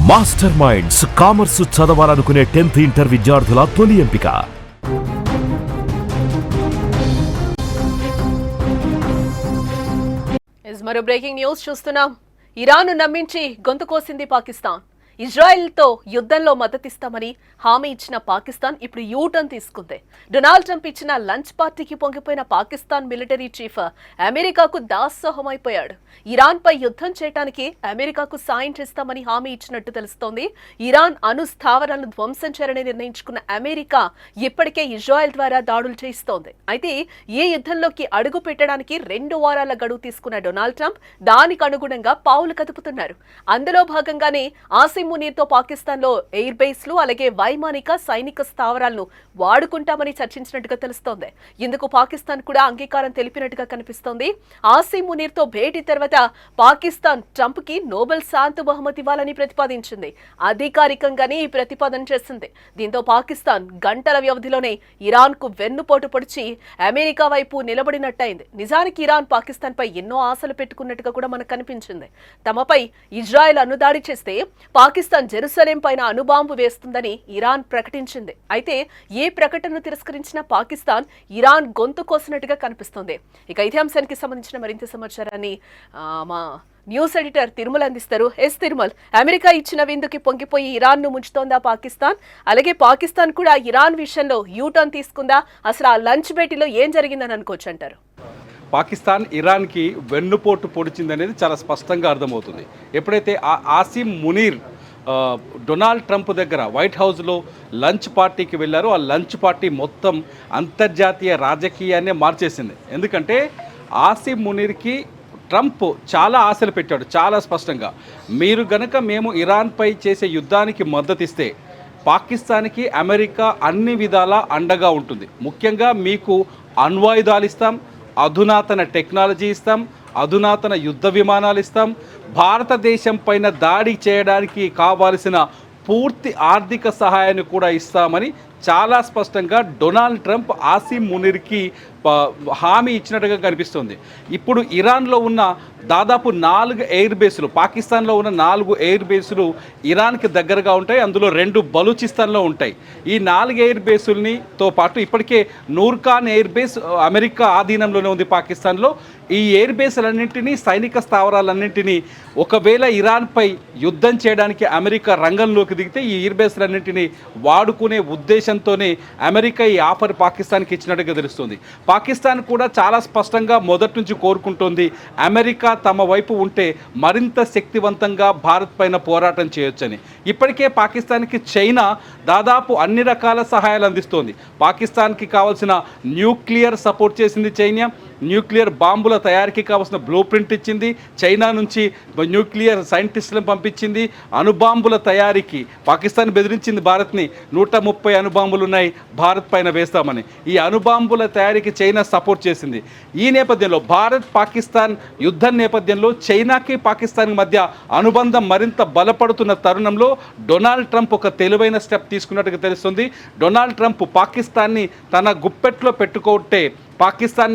Master minds commerce చదవాలనుకునే 10th inter విద్యార్థుల తొలి ఎంపిక. మరో బ్రేకింగ్ న్యూస్ చూస్తున్నాం. ఇరాన్ నమ్మించి గొంతు కోసింది పాకిస్తాన్. ఇజ్రాయెల్తో యుద్ధంలో మద్దతిస్తామని హామీ ఇచ్చిన పాకిస్తాన్ ఇప్పుడు యూటర్న్ తీసుకుంది. డొనాల్డ్ ట్రంప్ ఇచ్చిన లంచ్ పార్టీకి పొంగిపోయిన పాకిస్తాన్ మిలిటరీ చీఫ్ అమెరికాకు దాసోహమైపోయాడు. ఇరాన్పై యుద్ధం చేయడానికి అమెరికాకు సాయం చేస్తామని హామీ ఇచ్చినట్టు తెలుస్తోంది. ఇరాన్ అణు స్థావరాలను ధ్వంసం చేయాలని నిర్ణయించుకున్న అమెరికా ఇప్పటికే ఇజ్రాయెల్ ద్వారా దాడులు చేయిస్తోంది. అయితే ఈ యుద్ధంలోకి అడుగు పెట్టడానికి 2 వారాల గడువు తీసుకున్న డొనాల్డ్ ట్రంప్ దానికి అనుగుణంగా పావులు కదుపుతున్నారు. అందులో భాగంగానే ఆసిమ్ మునీర్తో పాకిస్తాన్లో ఎయిర్ బేస్లు అలాగే వైమానిక సైనిక స్థావరాలను వాడుకుంటామని చర్చించినట్టుగా తెలుస్తోంది. ఇందుకు పాకిస్తాన్ కూడా అంగీకారం తెలిపినట్టుగా కనిపిస్తోంది. ఆసిమ్ మునీర్తో భేటీ తర్వాత పాకిస్తాన్ ట్రంప్ కి నోబెల్ శాంతి బహుమతి ఇవ్వాలని ప్రతిపాదించింది. అధికారికంగానే ఈ ప్రతిపాదన చేసింది. దీంతో పాకిస్తాన్ గంటల వ్యవధిలోనే ఇరాన్ కు వెన్నుపోటు పొడిచి అమెరికా వైపు నిలబడినట్టయింది. నిజానికి ఇరాన్ పాకిస్తాన్ పై ఎన్నో ఆశలు పెట్టుకున్నట్టుగా కూడా మనకు కనిపించింది. తమపై ఇజ్రాయెల్ అణుదాడి చేస్తే పాకిస్తాన్ జెరూసలేం పైన అణుబాంబు వేస్తుందని ఇరాన్ ప్రకటించింది. అయితే ఏ ప్రకటనను తిరస్కరించిన పాకిస్తాన్ ఇరాన్ గొంతు కోసినట్టుగా కనిపిస్తోంది. ఇక ఇదే అంశానికి సంబంధించిన మరింత సమాచారాన్ని మా న్యూస్ ఎడిటర్ తిరుమల అందిస్తారు. తిరుమల్, అమెరికా ఇచ్చిన విందుకి పొంగిపోయి ఇరాన్ ను ముంచుతోందా పాకిస్తాన్? అలాగే పాకిస్తాన్ కూడా ఇరాన్ విషయంలో యూటర్న్ తీసుకుందా? అసలు ఆ లంచ్ భేటీలో ఏం జరిగిందని అనుకోవచ్చు అంటారు? పాకిస్తాన్ ఇరాన్కి వెన్నుపోటు పొడిచిందనేది చాలా స్పష్టంగా అర్థమవుతుంది. ఎప్పుడైతే ఆసిమ్ మునీర్ డొనాల్డ్ ట్రంప్ దగ్గర వైట్ హౌస్లో లంచ్ పార్టీకి వెళ్ళారో ఆ లంచ్ పార్టీ మొత్తం అంతర్జాతీయ రాజకీయాన్నే మార్చేసింది. ఎందుకంటే ఆసిమ్ మునీర్కి ట్రంప్ చాలా ఆశలు పెట్టాడు. చాలా స్పష్టంగా, మీరు గనక మేము ఇరాన్పై చేసే యుద్ధానికి మద్దతిస్తే పాకిస్తాన్కి అమెరికా అన్ని విధాలా అండగా ఉంటుంది. ముఖ్యంగా మీకు అణ్వాయుధాలు ఇస్తాం, అధునాతన టెక్నాలజీ ఇస్తాం, అధునాతన యుద్ధ విమానాలు ఇస్తాం, భారతదేశం పైన దాడి చేయడానికి కావాల్సిన పూర్తి ఆర్థిక సహాయాన్ని కూడా ఇస్తామని చాలా స్పష్టంగా డొనాల్డ్ ట్రంప్ ఆసిమ్ మునీర్కి హామీ ఇచ్చినట్టుగా కనిపిస్తుంది. ఇప్పుడు ఇరాన్లో ఉన్న దాదాపు 4 ఎయిర్ బేసులు, పాకిస్తాన్లో ఉన్న 4 ఎయిర్ బేసులు ఇరాన్కి దగ్గరగా ఉంటాయి. అందులో 2 బలూచిస్తాన్లో ఉంటాయి. ఈ 4 ఎయిర్ బేసులతో పాటు ఇప్పటికే నూర్ఖాన్ ఎయిర్ బేస్ అమెరికా ఆధీనంలోనే ఉంది పాకిస్తాన్లో. ఈ ఎయిర్ బేసులన్నింటినీ, సైనిక స్థావరాలన్నింటినీ ఒకవేళ ఇరాన్పై యుద్ధం చేయడానికి అమెరికా రంగంలోకి దిగితే ఈ ఎయిర్ బేసులన్నింటినీ వాడుకునే ఉద్దేశంతోనే అమెరికా ఈ ఆఫర్ పాకిస్తాన్కి ఇచ్చినట్టుగా తెలుస్తుంది. పాకిస్తాన్ కూడా చాలా స్పష్టంగా మొదటి నుంచి కోరుకుంటోంది అమెరికా తమ వైపు ఉంటే మరింత శక్తివంతంగా భారత్ పైన పోరాటం చేయొచ్చని. ఇప్పటికే పాకిస్తాన్కి చైనా దాదాపు అన్ని రకాల సహాయాలు అందిస్తోంది. పాకిస్తాన్కి కావాల్సిన న్యూక్లియర్ సపోర్ట్ చేసింది చైనా. న్యూక్లియర్ బాంబుల తయారీకి కావాల్సిన బ్లూ ప్రింట్ ఇచ్చింది. చైనా నుంచి న్యూక్లియర్ సైంటిస్టులను పంపించింది. అణుబాంబుల తయారీకి పాకిస్తాన్ బెదిరించింది భారత్ని. 130 అణుబాంబులు ఉన్నాయి, భారత్ పైన వేస్తామని. ఈ అణుబాంబుల తయారీకి చైనా సపోర్ట్ చేసింది. ఈ నేపథ్యంలో భారత్ పాకిస్తాన్ యుద్ధం నేపథ్యంలో చైనాకి పాకిస్తాన్కి మధ్య అనుబంధం మరింత బలపడుతున్న తరుణంలో డొనాల్డ్ ట్రంప్ ఒక తెలివైన స్టెప్ తీసుకున్నట్టుగా తెలుస్తుంది. డొనాల్డ్ ట్రంప్ పాకిస్తాన్ని తన గుప్పెట్లో పెట్టుకుంటే, పాకిస్తాన్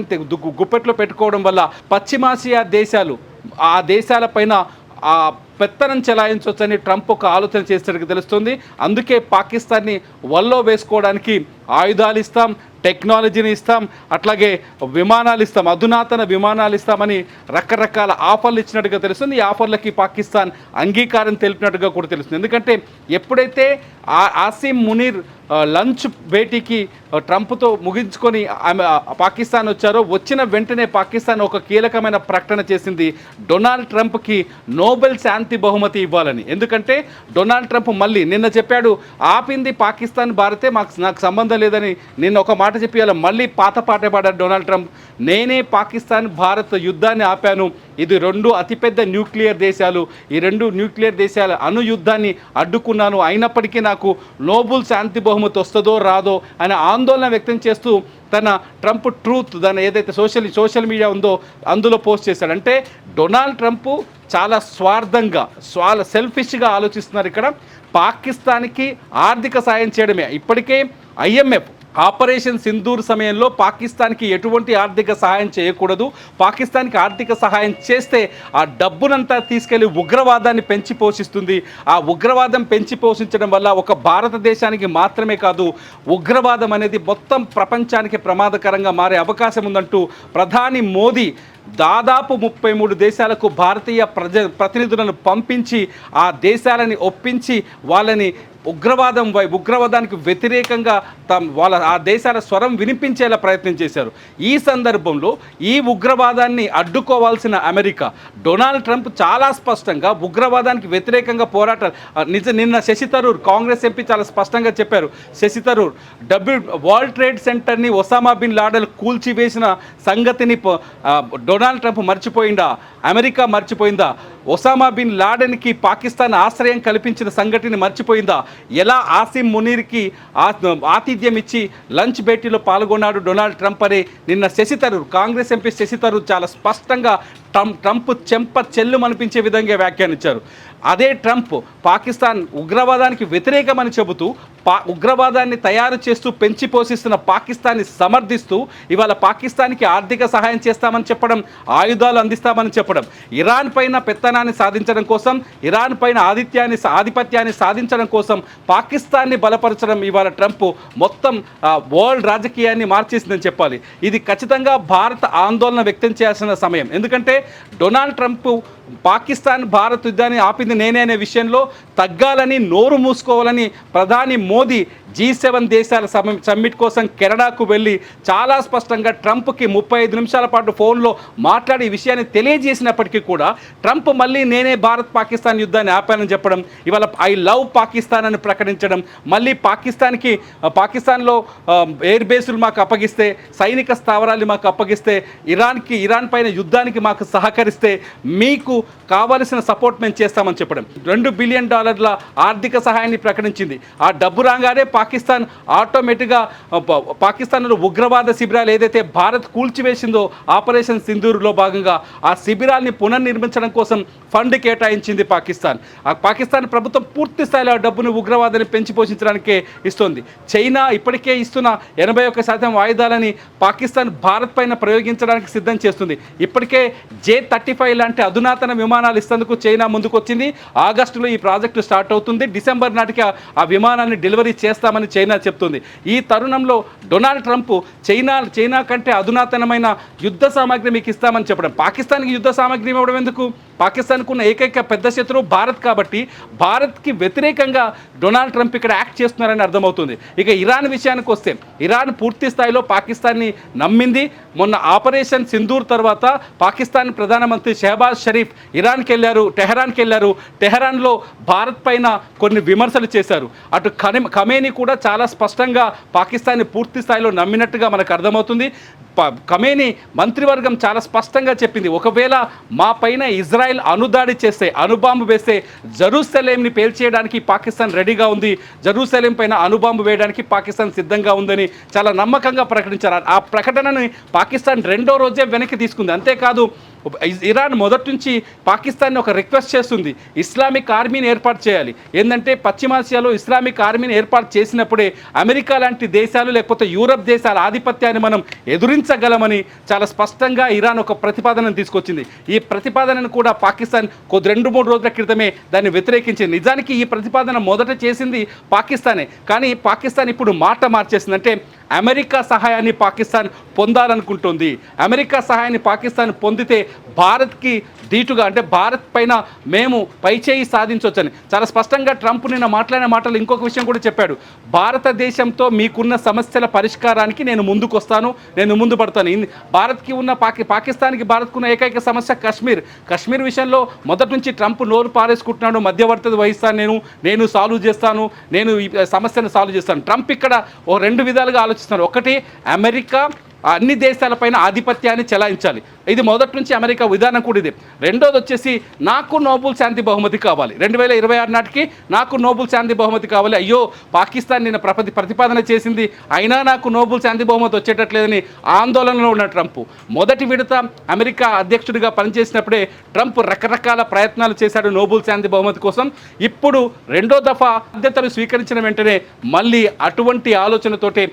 గుప్పెట్లో పెట్టుకోవడం వల్ల పశ్చిమాసియా దేశాలు, ఆ దేశాలపైన ఆ పెత్తనం చెలాయించవచ్చని ట్రంప్ ఒక ఆలోచన చేసినట్టుగా తెలుస్తుంది. అందుకే పాకిస్తాన్ని వల్లో వేసుకోవడానికి ఆయుధాలు ఇస్తాం, టెక్నాలజీని ఇస్తాం, అట్లాగే విమానాలు ఇస్తాం, అధునాతన విమానాలు ఇస్తామని రకరకాల ఆఫర్లు ఇచ్చినట్టుగా తెలుస్తుంది. ఈ ఆఫర్లకి పాకిస్తాన్ అంగీకారం తెలిపినట్టుగా కూడా తెలుస్తుంది. ఎందుకంటే ఎప్పుడైతే ఆసిమ్ మునీర్ లంచ్ భేటీకి ట్రంప్తో ముగించుకొని పాకిస్తాన్ వచ్చారో, వచ్చిన వెంటనే పాకిస్తాన్ ఒక కీలకమైన ప్రకటన చేసింది, డొనాల్డ్ ట్రంప్కి నోబెల్ శాంతి బహుమతి ఇవ్వాలని. ఎందుకంటే డొనాల్డ్ ట్రంప్ మళ్ళీ నిన్న చెప్పాడు, ఆపింది పాకిస్తాన్ భారతే, నాకు సంబంధం లేదని నిన్న ఒక మాట చెప్పి అలా మళ్ళీ పాత పాట పాడారు డొనాల్డ్ ట్రంప్. నేనే పాకిస్తాన్ భారత్ యుద్ధాన్ని ఆపాను, ఇది 2 అతిపెద్ద న్యూక్లియర్ దేశాలు, ఈ 2 న్యూక్లియర్ దేశాల అణు యుద్ధాన్ని అడ్డుకున్నాను, అయినప్పటికీ నాకు నోబెల్ శాంతి బహుమతి వస్తుందో రాదో అని ఆందోళన వ్యక్తం చేస్తూ తన ట్రంప్ ట్రూత్, దాని ఏదైతే సోషల్ మీడియా ఉందో అందులో పోస్ట్ చేశాడు. అంటే డొనాల్డ్ ట్రంప్ చాలా స్వార్థంగా, సెల్ఫిష్గా ఆలోచిస్తున్నారు. ఇక్కడ పాకిస్తాన్కి ఆర్థిక సాయం చేయడమే. ఇప్పటికే IMF ఆపరేషన్ సింధూర్ సమయంలో పాకిస్తాన్కి ఎటువంటి ఆర్థిక సహాయం చేయకూడదు, పాకిస్తాన్కి ఆర్థిక సహాయం చేస్తే ఆ డబ్బునంతా తీసుకెళ్లి ఉగ్రవాదాన్ని పెంచి పోషిస్తుంది, ఆ ఉగ్రవాదం పెంచి పోషించడం వల్ల ఒక భారతదేశానికి మాత్రమే కాదు ఉగ్రవాదం అనేది మొత్తం ప్రపంచానికి ప్రమాదకరంగా మారే అవకాశం ఉందంటూ ప్రధాని మోదీ దాదాపు 33 దేశాలకు భారతీయ ప్రతినిధులను పంపించి ఆ దేశాలని ఒప్పించి వాళ్ళని ఉగ్రవాదానికి వ్యతిరేకంగా వాళ్ళ ఆ దేశాల స్వరం వినిపించేలా ప్రయత్నం చేశారు. ఈ సందర్భంలో ఈ ఉగ్రవాదాన్ని అడ్డుకోవాల్సిన అమెరికా, డొనాల్డ్ ట్రంప్ చాలా స్పష్టంగా ఉగ్రవాదానికి వ్యతిరేకంగా నిన్న శశి థరూర్ కాంగ్రెస్ ఎంపీ చాలా స్పష్టంగా చెప్పారు. శశి థరూర్ వరల్డ్ ట్రేడ్ సెంటర్ని ఒసామా బిన్ లాడెన్ కూల్చివేసిన సంగతిని డొనాల్డ్ ట్రంప్ మర్చిపోయిందా, అమెరికా మర్చిపోయిందా, ఒసామా బిన్ లాడెన్కి పాకిస్తాన్ ఆశ్రయం కల్పించిన సంఘటన మర్చిపోయిందా, ఎలా ఆసిమ్ మునీర్కి ఆతిథ్యం ఇచ్చి లంచ్ భేటీలో పాల్గొన్నాడు డొనాల్డ్ ట్రంప్ అని నిన్న శశి థరూర్ కాంగ్రెస్ ఎంపీ శశి థరూర్ చాలా స్పష్టంగా ట్రంప్ చెంప చెల్లుమనిపించే విధంగా వ్యాఖ్యానించారు. అదే ట్రంప్ పాకిస్తాన్ ఉగ్రవాదానికి వ్యతిరేకమని చెబుతూ ఉగ్రవాదాన్ని తయారు చేస్తూ పెంచి పోషిస్తున్న పాకిస్తాన్ని సమర్థిస్తూ ఇవాళ పాకిస్తాన్కి ఆర్థిక సహాయం చేస్తామని చెప్పడం, ఆయుధాలు అందిస్తామని చెప్పడం, ఇరాన్ పైన పెత్తనాన్ని సాధించడం కోసం, ఇరాన్ పైన ఆధిపత్యాన్ని సాధించడం కోసం పాకిస్తాన్ని బలపరచడం ఇవాళ ట్రంప్ మొత్తం వరల్డ్ రాజకీయాన్ని మార్చేసిందని చెప్పాలి. ఇది ఖచ్చితంగా భారత్ ఆందోళన వ్యక్తం చేయాల్సిన సమయం. ఎందుకంటే డొనాల్డ్ ట్రంప్ పాకిస్తాన్ భారత్ యుద్ధాన్ని ఆపింది నేనే అనే విషయంలో తగ్గాలని, నోరు మూసుకోవాలని ప్రధాని మోదీ G7 దేశాల సమ్మిట్ కోసం కెనడాకు వెళ్ళి చాలా స్పష్టంగా ట్రంప్కి 35 నిమిషాల పాటు ఫోన్లో మాట్లాడి ఈ విషయాన్ని తెలియజేసినప్పటికీ కూడా ట్రంప్ మళ్ళీ నేనే భారత్ పాకిస్తాన్ యుద్ధాన్ని ఆపానని చెప్పడం, ఇవాళ ఐ లవ్ పాకిస్తాన్ అని ప్రకటించడం, మళ్ళీ పాకిస్తాన్లో ఎయిర్ బేసులు మాకు అప్పగిస్తే, సైనిక స్థావరాలు మాకు అప్పగిస్తే, ఇరాన్ పైన యుద్ధానికి మాకు సహకరిస్తే మీకు కావలసిన సపోర్ట్ మేము చేస్తామని చెప్పడం, $2 బిలియన్ ఆర్థిక సహాయాన్ని ప్రకటించింది. ఆ డబ్బు రాగానే పాకిస్తాన్ ఆటోమేటిక్గా పాకిస్తాన్లో ఉగ్రవాద శిబిరాలు ఏదైతే భారత్ కూల్చివేసిందో ఆపరేషన్ సింధూర్లో భాగంగా ఆ శిబిరాల్ని పునర్నిర్మించడం కోసం ఫండ్ కేటాయించింది పాకిస్తాన్. ఆ పాకిస్తాన్ ప్రభుత్వం పూర్తి స్థాయిలో ఆ డబ్బును ఉగ్రవాదాన్ని పెంచి పోషించడానికే ఇస్తోంది. చైనా ఇప్పటికే ఇస్తున్న 81% ఆయుధాలని పాకిస్తాన్ భారత్ పైన ప్రయోగించడానికి సిద్ధం చేస్తుంది. ఇప్పటికే J-35 లాంటి అధునాతన విమానాలు ఇస్తేందుకు చైనా ముందుకొచ్చింది. ఆగస్టులో ఈ ప్రాజెక్టు స్టార్ట్ అవుతుంది. డిసెంబర్ నాటికి ఆ విమానాన్ని డెలివరీ చేస్తామని చైనా చెప్తుంది. ఈ తరుణంలో డొనాల్డ్ ట్రంప్ చైనా కంటే అధునాతనమైన యుద్ధ సామాగ్రి మీకు ఇస్తామని చెప్పడం, పాకిస్తాన్కి యుద్ధ సామాగ్రి ఇవ్వడం ఎందుకు? పాకిస్తాన్కు ఉన్న ఏకైక పెద్ద శత్రువు భారత్ కాబట్టి భారత్కి వ్యతిరేకంగా డొనాల్డ్ ట్రంప్ ఇక్కడ యాక్ట్ చేస్తున్నారని అర్థమవుతుంది. ఇక ఇరాన్ విషయానికి వస్తే ఇరాన్ పూర్తి స్థాయిలో పాకిస్తాన్ని నమ్మింది. మొన్న ఆపరేషన్ సింధూర్ తర్వాత పాకిస్తాన్ ప్రధానమంత్రి షెహబాజ్ షరీఫ్ టెహరాన్కి వెళ్ళారు. టెహరాన్లో భారత్ పైన కొన్ని విమర్శలు చేశారు. అటు ఖమేనీ కూడా చాలా స్పష్టంగా పాకిస్తాన్ని పూర్తి స్థాయిలో నమ్మినట్టుగా మనకు అర్థమవుతుంది. ఖమేనీ మంత్రివర్గం చాలా స్పష్టంగా చెప్పింది, ఒకవేళ మా పైన ఇజ్రాయెల్ అణుదాడి చేస్తే, అణుబాంబు వేస్తే జెరూసలేంని పేల్చేయడానికి పాకిస్తాన్ రెడీగా ఉంది, జెరూసలేం పైన అణుబాంబు వేయడానికి పాకిస్తాన్ సిద్ధంగా ఉందని చాలా నమ్మకంగా ప్రకటించారు. ఆ ప్రకటనని పాకిస్తాన్ రెండో రోజే వెనక్కి తీసుకుంది. అంతేకాదు ఇరాన్ మొదటి నుంచి పాకిస్తాన్ని ఒక రిక్వెస్ట్ చేస్తుంది, ఇస్లామిక్ ఆర్మీని ఏర్పాటు చేయాలి. ఏంటంటే పశ్చిమాసియాలో ఇస్లామిక్ ఆర్మీని ఏర్పాటు చేసినప్పుడే అమెరికా లాంటి దేశాలు లేకపోతే యూరప్ దేశాల ఆధిపత్యాన్ని మనం ఎదురించగలమని చాలా స్పష్టంగా ఇరాన్ ఒక ప్రతిపాదనను తీసుకొచ్చింది. ఈ ప్రతిపాదనను కూడా పాకిస్తాన్ 2-3 రోజుల క్రితమే దాన్ని వ్యతిరేకించింది. నిజానికి ఈ ప్రతిపాదన మొదట చేసింది పాకిస్తానే, కానీ పాకిస్తాన్ ఇప్పుడు మాట మార్చేసింది. అంటే అమెరికా సహాయాన్ని పాకిస్తాన్ పొందాలనుకుంటుంది. అమెరికా సహాయాన్ని పాకిస్తాన్ పొందితే భారత్కి ధీటుగా, అంటే భారత్ పైన మేము పైచేయి సాధించవచ్చని చాలా స్పష్టంగా ట్రంప్ నిన్న మాట్లాడిన మాటలు ఇంకొక విషయం కూడా చెప్పాడు. భారతదేశంతో మీకున్న సమస్యల పరిష్కారానికి నేను ముందుకు వస్తాను, నేను ముందు పడతాను. భారత్కి ఉన్న పాకిస్తాన్కి భారత్కున్న ఏకైక సమస్య కశ్మీర్ విషయంలో మొదటి నుంచి ట్రంప్ నోరు పారేసుకుంటున్నాడు. మధ్యవర్తి వహిస్తాను, నేను సాల్వ్ చేస్తాను, నేను ఈ సమస్యను సాల్వ్ చేస్తాను. ట్రంప్ ఇక్కడ 2 విధాలుగా ఆలోచిస్తున్నారు. ఒకటి, అమెరికా అన్ని దేశాలపైన ఆధిపత్యాన్ని చెలాయించాలి. ఇది మొదటి నుంచి అమెరికా విధానం కూడా ఇది. రెండోది వచ్చేసి నాకు నోబెల్ శాంతి బహుమతి కావాలి, 2026 నాటికి నాకు నోబెల్ శాంతి బహుమతి కావాలి. అయ్యో పాకిస్తాన్ నిన్న ప్రతిపాదన చేసింది అయినా నాకు నోబెల్ శాంతి బహుమతి వచ్చేటట్లేదని ఆందోళనలో ఉన్న ట్రంప్ మొదటి విడత అమెరికా అధ్యక్షుడిగా పనిచేసినప్పుడే ట్రంప్ రకరకాల ప్రయత్నాలు చేశాడు నోబెల్ శాంతి బహుమతి కోసం. ఇప్పుడు రెండో దఫా బాధ్యతలు స్వీకరించిన వెంటనే మళ్ళీ అటువంటి ఆలోచనతోటే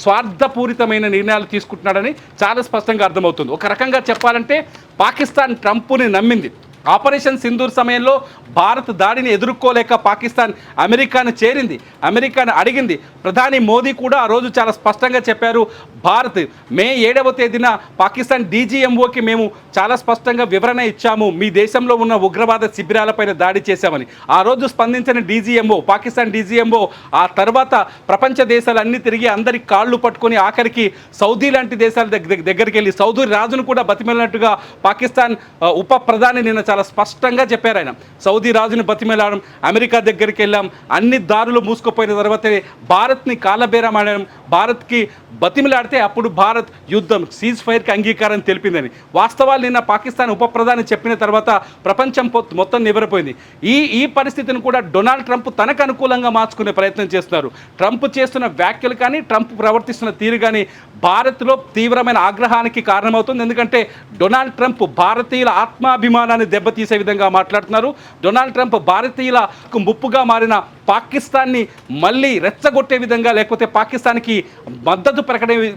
స్వార్థపూరితమైన నిర్ణయాలు తీసుకుంటున్నాడని చాలా స్పష్టంగా అర్థమవుతుంది. ఒక రకంగా చెప్పాలంటే పాకిస్తాన్ ట్రంప్ని నమ్మింది. ఆపరేషన్ సింధూర్ సమయంలో భారత్ దాడిని ఎదుర్కోలేక పాకిస్తాన్ అమెరికాను చేరింది, అమెరికాను అడిగింది. ప్రధాని మోదీ కూడా ఆ రోజు చాలా స్పష్టంగా చెప్పారు, భారత్ మే 7వ తేదీన పాకిస్తాన్ DGMOకి మేము చాలా స్పష్టంగా వివరణ ఇచ్చాము, మీ దేశంలో ఉన్న ఉగ్రవాద శిబిరాలపైన దాడి చేశామని. ఆ రోజు స్పందించిన DGMO, పాకిస్తాన్ DGMO ఆ తర్వాత ప్రపంచ దేశాలన్నీ తిరిగి అందరి కాళ్ళు పట్టుకొని ఆఖరికి సౌదీ లాంటి దేశాల దగ్గరికి వెళ్ళి సౌదీ రాజును కూడా బతిమెలినట్టుగా పాకిస్తాన్ ఉప ప్రధాని నిన్న చాలా స్పష్టంగా చెప్పారు. ఆయన సౌదీ రాజుని బతిమెలాడడం, అమెరికా దగ్గరికి వెళ్ళాం, అన్ని దారులు మూసుకుపోయిన తర్వాతే భారత్ని కాళ్ళబేరం ఆడడం, భారత్కి బతిమిలాడితే అప్పుడు భారత్ యుద్ధం సీజ్ ఫైర్కి అంగీకారం తెలిపిందని. వాస్తవాలు నిన్న పాకిస్తాన్ ఉప ప్రధాని చెప్పిన తర్వాత ప్రపంచం మొత్తం నివ్వెరపోయింది. ఈ పరిస్థితిని కూడా డొనాల్డ్ ట్రంప్ తనకు అనుకూలంగా మార్చుకునే ప్రయత్నం చేస్తున్నారు. ట్రంప్ చేస్తున్న వ్యాఖ్యలు కానీ ట్రంప్ ప్రవర్తిస్తున్న తీరు కానీ భారత్లో తీవ్రమైన ఆగ్రహానికి కారణమవుతుంది. ఎందుకంటే డొనాల్డ్ ట్రంప్ భారతీయుల ఆత్మాభిమానాన్ని దెబ్బతీసే విధంగా మాట్లాడుతున్నారు. డొనాల్డ్ ట్రంప్ భారతీయులకు ముప్పుగా మారిన పాకిస్తాన్ని మళ్ళీ రెచ్చగొట్టే విధంగా లేకపోతే పాకిస్తాన్కి మద్దతు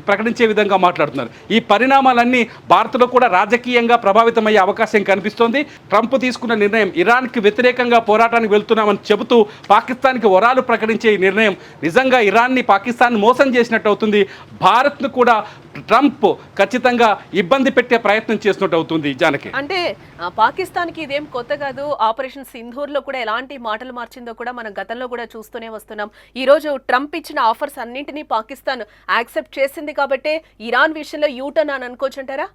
ప్రకటించే విధంగా మాట్లాడుతున్నారు. ఈ పరిణామాలన్నీ భారత్లో కూడా రాజకీయంగా ప్రభావితమయ్యే అవకాశం కనిపిస్తోంది. ట్రంప్ తీసుకున్న నిర్ణయం ఇరాన్కి వ్యతిరేకంగా పోరాటానికి వెళ్తున్నామని చెబుతూ పాకిస్తాన్కి వరాలు ప్రకటించే ఈ నిర్ణయం నిజంగా ఇరాన్ని పాకిస్తాన్ మోసం చేసినట్టు అవుతుంది. భారత్ను కూడా ట్రంప్ ఖచ్చితంగా ఇబ్బంది పెట్టే ప్రయత్నం చేసినట్టు అవుతుంది. జానకి, అంటే పాకిస్తాన్కి ఇదేం కొత్త కాదు. ఆపరేషన్ సింధూర్లో కూడా ఎలాంటి మాటలు మార్చిందో కూడా మనం గతంలో కూడా చూస్తూనే వస్తున్నాం. ఈ రోజు ట్రంప్ ఇచ్చిన ఆఫర్స్ అన్నింటినీ పాకిస్తాన్ యాక్సెప్ట్ చేసింది కాబట్టి ఇరాన్ విషయంలో యూటర్న్ అని అనుకోవచ్చు అంటారా?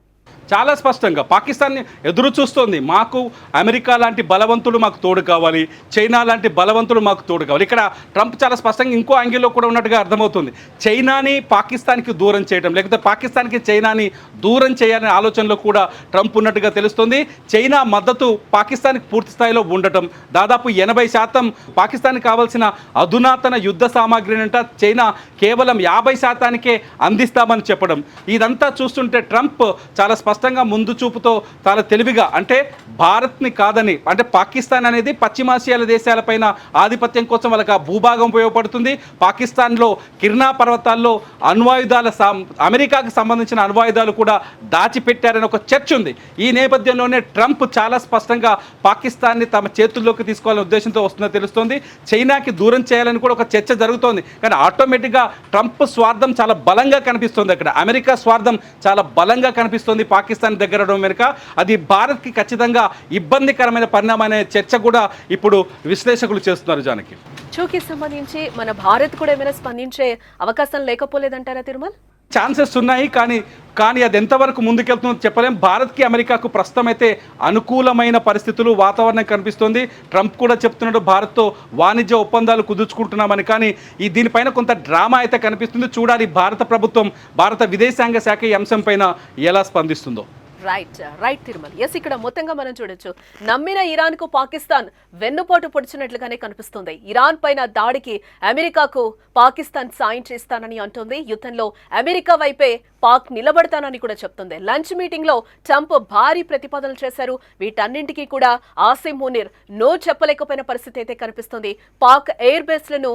చాలా స్పష్టంగా పాకిస్తాన్ని ఎదురు చూస్తోంది. మాకు అమెరికా లాంటి బలవంతులు మాకు తోడు కావాలి, చైనా లాంటి బలవంతులు మాకు తోడు కావాలి. ఇక్కడ ట్రంప్ చాలా స్పష్టంగా ఇంకో యాంగిల్లో కూడా ఉన్నట్టుగా అర్థమవుతుంది. చైనాని పాకిస్తాన్కి దూరం చేయడం లేకపోతే పాకిస్తాన్కి చైనాని దూరం చేయాలనే ఆలోచనలో కూడా ట్రంప్ ఉన్నట్టుగా తెలుస్తుంది. చైనా మద్దతు పాకిస్తాన్కి పూర్తి స్థాయిలో ఉండటం, దాదాపు 80% పాకిస్తాన్కి కావాల్సిన అధునాతన యుద్ధ సామాగ్రినంట చైనా కేవలం 50%కే అందిస్తామని చెప్పడం, ఇదంతా చూస్తుంటే ట్రంప్ చాలా స్పష్టంగా ముందు చూపుతో చాలా తెలివిగా అంటే భారత్ని కాదని, అంటే పాకిస్తాన్ అనేది పశ్చిమాసియాల దేశాలపైన ఆధిపత్యం కోసం వాళ్ళకి ఆ భూభాగం ఉపయోగపడుతుంది. పాకిస్తాన్లో కిర్నా పర్వతాల్లో అణ్వాయుధాల అమెరికాకు సంబంధించిన అణ్వాయుధాలు కూడా దాచిపెట్టారని ఒక చర్చ ఉంది. ఈ నేపథ్యంలోనే ట్రంప్ చాలా స్పష్టంగా పాకిస్తాన్ని తమ చేతుల్లోకి తీసుకోవాలనే ఉద్దేశంతో వస్తుందో తెలుస్తోంది. చైనాకి దూరం చేయాలని కూడా ఒక చర్చ జరుగుతోంది. కానీ ఆటోమేటిక్గా ట్రంప్ స్వార్థం చాలా బలంగా కనిపిస్తుంది. అక్కడ అమెరికా స్వార్థం చాలా బలంగా కనిపిస్తుంది పాకిస్తాన్ దగ్గర వెనుక. అది భారత్కి ఖచ్చితంగా ఇబ్బందికరమైన పరిణామం అనే చర్చ కూడా ఇప్పుడు విశ్లేషకులు చేస్తున్నారు. జానకి, చూకి సంబంధించి మన భారత్ కూడా ఏమైనా స్పందించే అవకాశం లేకపోలేదంటారా తిరుమల్? ఛాన్సెస్ ఉన్నాయి, కానీ అది ఎంతవరకు ముందుకెళ్తుందో చెప్పలేం. భారత్కి అమెరికాకు ప్రస్తుతం అయితే అనుకూలమైన పరిస్థితులు వాతావరణం కనిపిస్తుంది. ట్రంప్ కూడా చెప్తున్నాడు భారత్తో వాణిజ్య ఒప్పందాలు కుదుర్చుకుంటున్నామని. కానీ దీనిపైన కొంత డ్రామా అయితే కనిపిస్తుంది. చూడాలి భారత ప్రభుత్వం, భారత విదేశాంగ శాఖ ఈ అంశం పైన ఎలా స్పందిస్తుందో. రైట్ తిరుమల. ఎస్, ఇక్కడ మొత్తంగా మనం చూడొచ్చు, నమ్మిన ఇరాన్ కు పాకిస్తాన్ వెన్నుపోటు పొడిచినట్లుగానే కనిపిస్తుంది. ఇరాన్ పైన దాడికి అమెరికాకు పాకిస్తాన్ సాయం చేస్తానని అంటుంది. యుద్ధంలో అమెరికా వైపే పాక్ నిలబడతానని కూడా చెప్తుంది. లంచ్ మీటింగ్ లో ట్రంప్ భారీ ప్రతిపాదనలు చేశారు. వీటన్నింటికీ కూడా ఆసిమ్ మునీర్ నో చెప్పలేకపోయిన పరిస్థితి అయితే కనిపిస్తుంది. పాక్ ఎయిర్ బేస్లను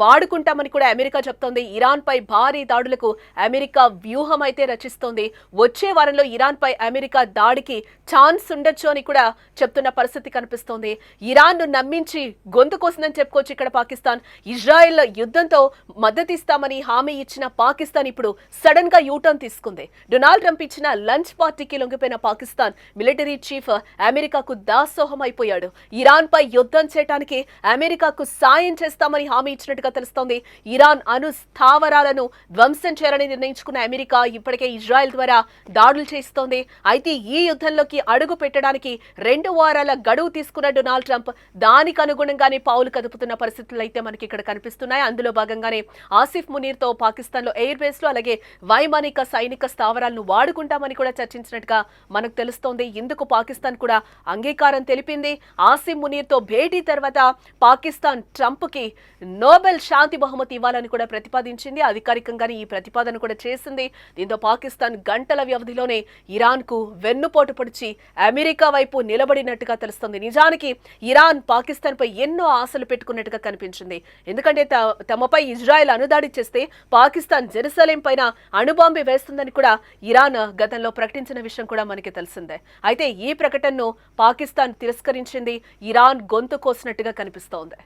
వాడుకుంటామని కూడా అమెరికా చెప్తోంది. ఇరాన్ పై భారీ దాడులకు అమెరికా వ్యూహం అయితే రచిస్తోంది. వచ్చే వారంలో ఇరాన్ పై అమెరికా దాడికి ఛాన్స్ ఉండొచ్చు అని కూడా చెప్తున్న పరిస్థితి కనిపిస్తోంది. ఇరాన్ ను నమ్మించి గొంతు కోసిందని చెప్పుకోవచ్చు ఇక్కడ పాకిస్తాన్. ఇజ్రాయెల్ యుద్ధంతో మద్దతిస్తామని హామీ ఇచ్చిన పాకిస్తాన్ ఇప్పుడు సడన్ గా యూటర్న్ తీసుకుంది. డొనాల్డ్ ట్రంప్ ఇచ్చిన లంచ్ పార్టీకి లొంగిపోయిన పాకిస్తాన్ మిలిటరీ చీఫ్ అమెరికాకు దాసోహం అయిపోయాడు. ఇరాన్ పై యుద్ధం చేయడానికి అమెరికాకు సాయం చేస్తామని హామీ ఇచ్చినట్టుగా తెలుస్తోంది. ఇరాన్ అణు స్థావరాలను ధ్వంసం చేయాలని నిర్ణయించుకున్న అమెరికా ఇప్పటికే ఇజ్రాయెల్ ద్వారా దాడులు చేస్తోంది. అయితే ఈ యుద్ధంలోకి అడుగు పెట్టడానికి 2 వారాల గడువు తీసుకున్న డొనాల్డ్ ట్రంప్ దానికి అనుగుణంగానే పావులు కదుపుతున్న పరిస్థితులు అయితే మనకి ఇక్కడ కనిపిస్తున్నాయి. అందులో భాగంగానే ఆసిఫ్ మునీర్ తో పాకిస్తాన్ లో ఎయిర్ బేస్ లో అలాగే వైమానిక అమెరికా సైనిక స్థావరాలను వాడుకుంటామని కూడా చర్చించినట్టుగా మనకు తెలుస్తోంది. ఇందుకు పాకిస్తాన్ కూడా అంగీకారం తెలిపింది. ఆసిమ్ మునీర్తో భేటీ తర్వాత పాకిస్తాన్ ట్రంప్కి నోబెల్ శాంతి బహుమతి ఇవ్వాలని కూడా ప్రతిపాదించింది. అధికారికంగానే ఈ ప్రతిపాదన కూడా చేసింది. దీంతో పాకిస్తాన్ గంటల వ్యవధిలోనే ఇరాన్కు వెన్నుపోటు పొడిచి అమెరికా వైపు నిలబడినట్టుగా తెలుస్తుంది. నిజానికి ఇరాన్ పాకిస్తాన్పై ఎన్నో ఆశలు పెట్టుకున్నట్టుగా కనిపించింది. ఎందుకంటే తమపై ఇజ్రాయెల్ అనుదాడి చేస్తే పాకిస్తాన్ జెరూసలేం పైన అణుబాంబు వేస్తుందని కూడా ఇరాన్ గతంలో ప్రకటించిన విషయం కూడా మనకి తెలిసిందే. అయితే ఈ ప్రకటనను పాకిస్తాన్ తిరస్కరించింది. ఇరాన్ గొంతు కోసినట్టుగా కనిపిస్తోంది.